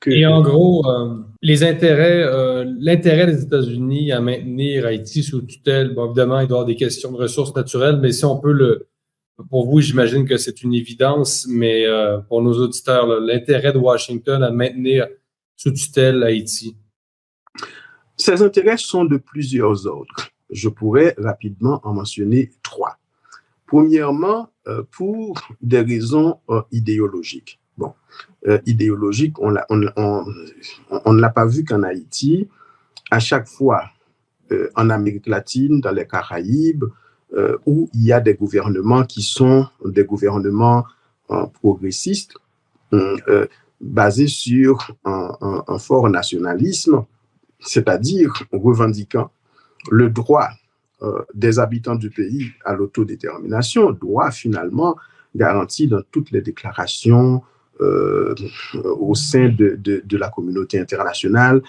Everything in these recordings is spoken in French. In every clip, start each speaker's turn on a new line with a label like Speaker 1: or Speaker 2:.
Speaker 1: Et en gros, l'intérêt des États-Unis à maintenir Haïti sous tutelle, bon, évidemment, il doit y avoir des questions de ressources naturelles, mais si on peut pour vous, j'imagine que c'est une évidence, mais pour nos auditeurs, l'intérêt de Washington à maintenir sous tutelle Haïti.
Speaker 2: Ces intérêts sont de plusieurs ordres. Je pourrais rapidement en mentionner 3. Premièrement, pour des raisons idéologiques. Bon, idéologique, on ne l'a pas vu qu'en Haïti. À chaque fois, en Amérique latine, dans les Caraïbes, où il y a des gouvernements qui sont des gouvernements progressistes, basés sur un fort nationalisme, c'est-à-dire revendiquant le droit des habitants du pays à l'autodétermination, droit finalement garanti dans toutes les déclarations au sein de la communauté internationale,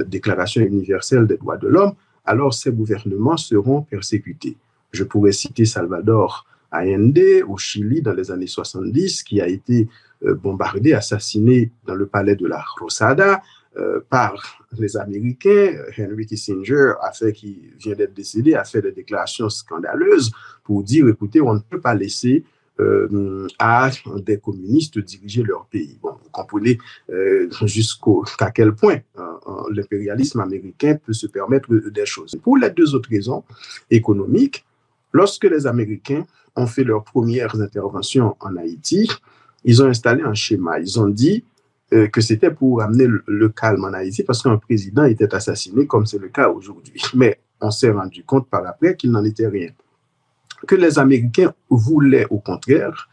Speaker 2: Déclaration universelle des droits de l'homme. Alors ces gouvernements seront persécutés. Je pourrais citer Salvador Allende au Chili dans les années 70, qui a été bombardé, assassiné dans le palais de la Rosada par les Américains. Henry Kissinger, qui vient d'être décédé, a fait des déclarations scandaleuses pour dire, écoutez, on ne peut pas laisser à des communistes diriger leur pays. Bon, vous comprenez jusqu'à quel point l'impérialisme américain peut se permettre des choses. Pour les 2 autres raisons économiques, lorsque les Américains ont fait leurs premières interventions en Haïti, ils ont installé un schéma. Ils ont dit que c'était pour amener le calme en Haïti parce qu'un président était assassiné, comme c'est le cas aujourd'hui. Mais on s'est rendu compte par après qu'il n'en était rien. Que les Américains voulaient au contraire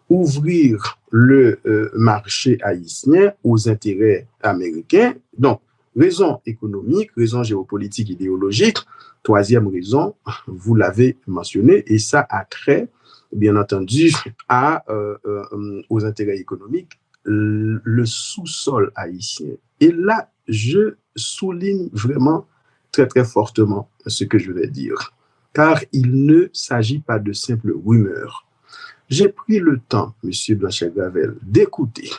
Speaker 2: ouvrir le marché haïtien aux intérêts américains. Donc, raison économique, raison géopolitique, idéologique. 3e raison, vous l'avez mentionné, et ça a trait, bien entendu, aux intérêts économiques, le sous-sol haïtien. Et là, je souligne vraiment très, très fortement ce que je vais dire, car il ne s'agit pas de simples rumeurs. J'ai pris le temps, M. Blanchet-Gravel, d'écouter,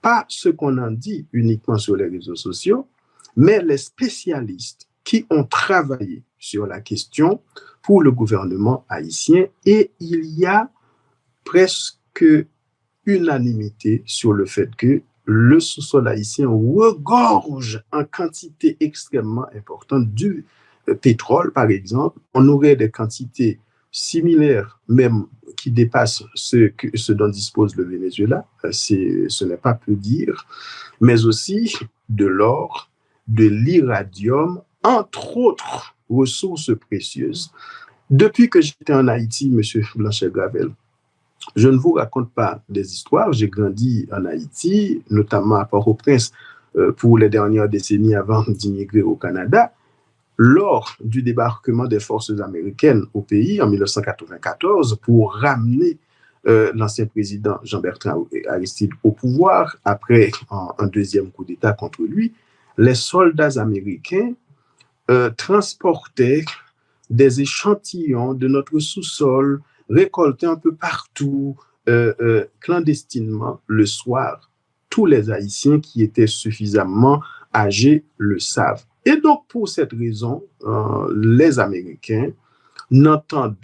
Speaker 2: pas ce qu'on en dit uniquement sur les réseaux sociaux, mais les spécialistes qui ont travaillé sur la question pour le gouvernement haïtien, et il y a presque unanimité sur le fait que le sous-sol haïtien regorge en quantité extrêmement importante du pétrole, par exemple. On aurait des quantités similaires, même qui dépassent ce dont dispose le Venezuela, ce n'est pas peu dire, mais aussi de l'or, de l'iradium, entre autres ressources précieuses. Depuis que j'étais en Haïti, M. Blanchet-Gravel, je ne vous raconte pas des histoires. J'ai grandi en Haïti, notamment à Port-au-Prince, pour les dernières décennies avant d'immigrer au Canada. Lors du débarquement des forces américaines au pays en 1994 pour ramener l'ancien président Jean-Bertrand Aristide au pouvoir après un 2e coup d'État contre lui, les soldats américains transportaient des échantillons de notre sous-sol récoltés un peu partout, clandestinement, le soir. Tous les Haïtiens qui étaient suffisamment âgés le savent. Et donc, pour cette raison, les Américains n'entendent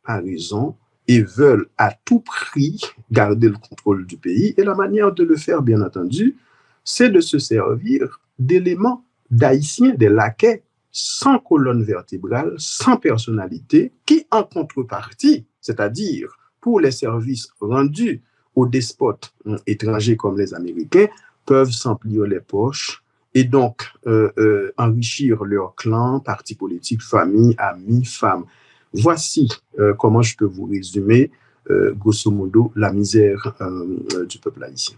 Speaker 2: pas raison et veulent à tout prix garder le contrôle du pays. Et la manière de le faire, bien entendu, c'est de se servir d'éléments d'Haïtiens, des laquais, sans colonne vertébrale, sans personnalité, qui en contrepartie, c'est-à-dire pour les services rendus aux despotes étrangers comme les Américains, peuvent s'emplir les poches et donc enrichir leur clan, parti politique, famille, amis, femmes. Voici comment je peux vous résumer, grosso modo, la misère du peuple haïtien.